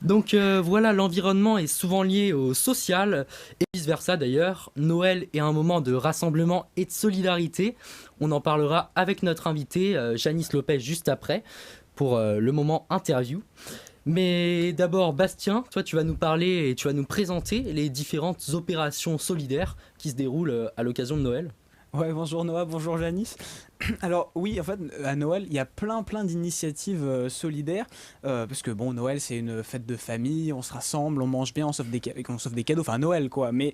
Donc voilà, l'environnement est souvent lié au social et vice-versa d'ailleurs. Noël est un moment de rassemblement et de solidarité. On en parlera avec notre invité, Janice Lopez, juste après, pour le moment interview. Mais d'abord, Bastien, toi tu vas nous parler et tu vas nous présenter les différentes opérations solidaires qui se déroulent à l'occasion de Noël. Ouais, bonjour Noah, bonjour Janice. Alors oui, en fait, à Noël, il y a plein d'initiatives solidaires, parce que bon, Noël c'est une fête de famille, on se rassemble, on mange bien, on s'offre des cadeaux, enfin Noël quoi. Mais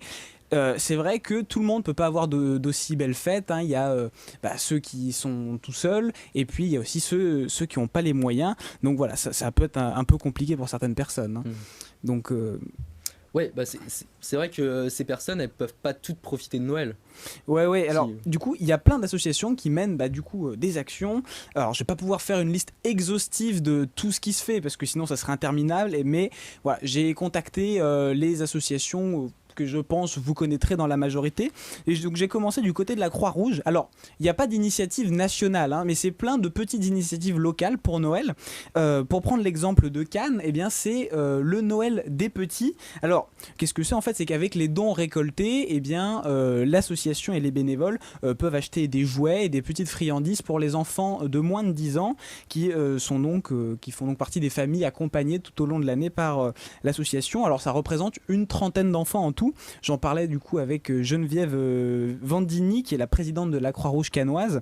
c'est vrai que tout le monde peut pas avoir d'aussi belles fêtes, hein. Il y a ceux qui sont tout seuls, et puis il y a aussi ceux qui n'ont pas les moyens. Donc voilà, ça peut être un peu compliqué pour certaines personnes, hein. Donc Ouais, bah c'est vrai que ces personnes, elles peuvent pas toutes profiter de Noël. ouais. Alors, Si. du coup, il y a plein d'associations qui mènent des actions. Alors, je vais pas pouvoir faire une liste exhaustive de tout ce qui se fait parce que sinon, ça serait interminable. Mais voilà, j'ai contacté les associations que je pense vous connaîtrez dans la majorité. Et donc j'ai commencé du côté de la Croix-Rouge. Alors, il n'y a pas d'initiative nationale, hein, mais c'est plein de petites initiatives locales pour Noël. Pour prendre l'exemple de Cannes, eh bien, c'est le Noël des petits. Alors, qu'est-ce que c'est en fait? C'est qu'avec les dons récoltés, eh bien, l'association et les bénévoles peuvent acheter des jouets et des petites friandises pour les enfants de moins de 10 ans qui font donc partie des familles accompagnées tout au long de l'année par l'association. Alors, ça représente une trentaine d'enfants en tout. J'en parlais du coup avec Geneviève Vandini, qui est la présidente de la Croix-Rouge cannoise.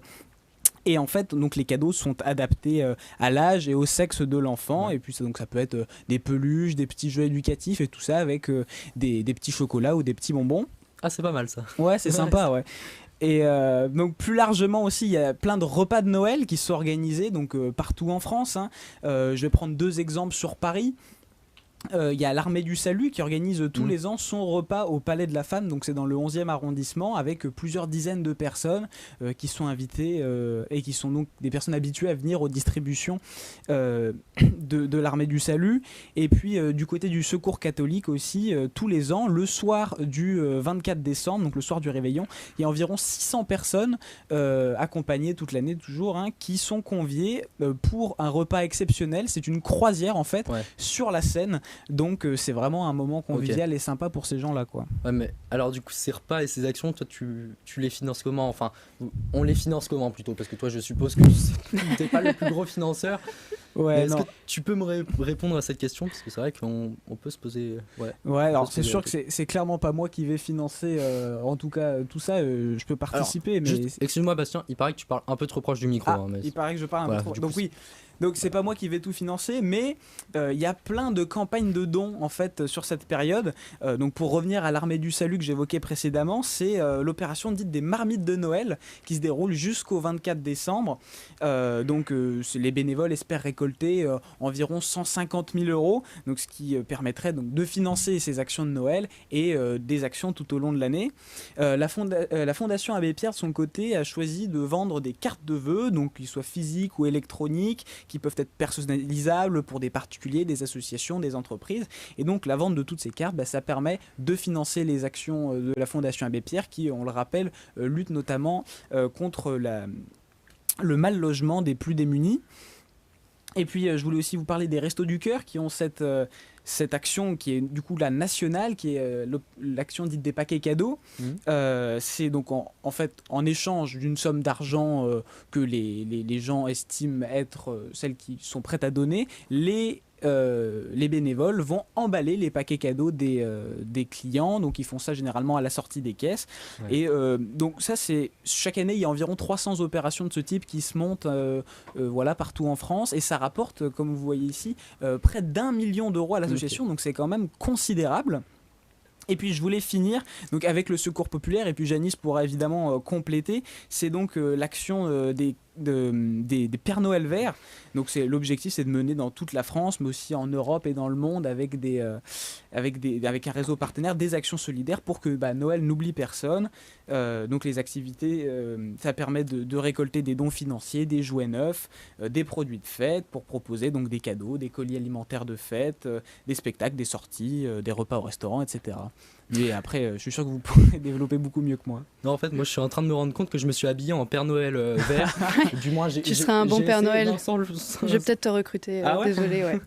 Et en fait, donc les cadeaux sont adaptés à l'âge et au sexe de l'enfant. Ouais. Et puis ça peut être des peluches, des petits jeux éducatifs et tout ça avec des petits chocolats ou des petits bonbons. Ah, c'est pas mal ça. Ouais, c'est sympa, ouais. Et donc plus largement aussi, il y a plein de repas de Noël qui sont organisés donc, partout en France, hein. Je vais prendre deux exemples sur Paris. Il y a l'Armée du Salut qui organise tous les ans son repas au Palais de la Femme, donc c'est dans le 11e arrondissement, avec plusieurs dizaines de personnes qui sont invitées et qui sont donc des personnes habituées à venir aux distributions de l'Armée du Salut. Et puis du côté du Secours catholique aussi, tous les ans, le soir du 24 décembre, donc le soir du réveillon, il y a environ 600 personnes accompagnées toute l'année toujours, hein, qui sont conviées pour un repas exceptionnel. C'est une croisière en fait, sur la Seine. Donc c'est vraiment un moment convivial et sympa pour ces gens-là, quoi. Ouais, mais alors du coup ces repas et ces actions, toi tu les finances comment? Enfin, on les finance comment plutôt? Parce que toi je suppose que tu n'es pas le plus gros financeur. Ouais, est-ce que tu peux me répondre à cette question? Parce que c'est vrai qu'on peut se poser... Ouais, alors c'est sûr que c'est clairement pas moi qui vais financer, en tout cas tout ça, je peux participer. Alors, mais excuse-moi Bastien, il paraît que tu parles un peu trop proche du micro. Mais... Il paraît que je parle un peu trop... Donc oui. Donc c'est pas moi qui vais tout financer, mais il y a plein de campagnes de dons en fait sur cette période. Donc pour revenir à l'Armée du Salut que j'évoquais précédemment, c'est l'opération dite des marmites de Noël qui se déroule jusqu'au 24 décembre. Donc les bénévoles espèrent récolter environ 150 000 €, donc ce qui permettrait donc de financer ces actions de Noël et des actions tout au long de l'année. La Fondation Abbé Pierre de son côté a choisi de vendre des cartes de vœux, donc qu'ils soient physiques ou électroniques, qui peuvent être personnalisables pour des particuliers, des associations, des entreprises. Et donc la vente de toutes ces cartes, ça permet de financer les actions de la Fondation Abbé Pierre qui, on le rappelle, lutte notamment contre le mal logement des plus démunis. Et puis je voulais aussi vous parler des Restos du Cœur qui ont cette action qui est du coup la nationale, qui est l'action dite des paquets cadeaux. C'est donc en fait en échange d'une somme d'argent que les gens estiment être celles qui sont prêtes à donner, les bénévoles vont emballer les paquets cadeaux des clients, donc ils font ça généralement à la sortie des caisses. Et donc ça, c'est chaque année il y a environ 300 opérations de ce type qui se montent partout en France, et ça rapporte, comme vous voyez ici, près d'1 million d'euros à l'association. Donc c'est quand même considérable. Et puis je voulais finir donc avec le Secours populaire, et puis Janice pourra évidemment compléter. C'est donc l'action des Pères Noël verts. Donc l'objectif, c'est de mener dans toute la France, mais aussi en Europe et dans le monde, avec un réseau partenaire, des actions solidaires pour que Noël n'oublie personne. Donc les activités, ça permet de récolter des dons financiers, des jouets neufs, des produits de fête, pour proposer donc des cadeaux, des colis alimentaires de fête, des spectacles, des sorties, des repas au restaurant, etc. Mais après, je suis sûr que vous pourrez développer beaucoup mieux que moi. Non, en fait, moi, je suis en train de me rendre compte que je me suis habillé en Père Noël vert. Du moins, tu seras un bon Père Noël. Je vais peut-être te recruter. Désolé, ouais.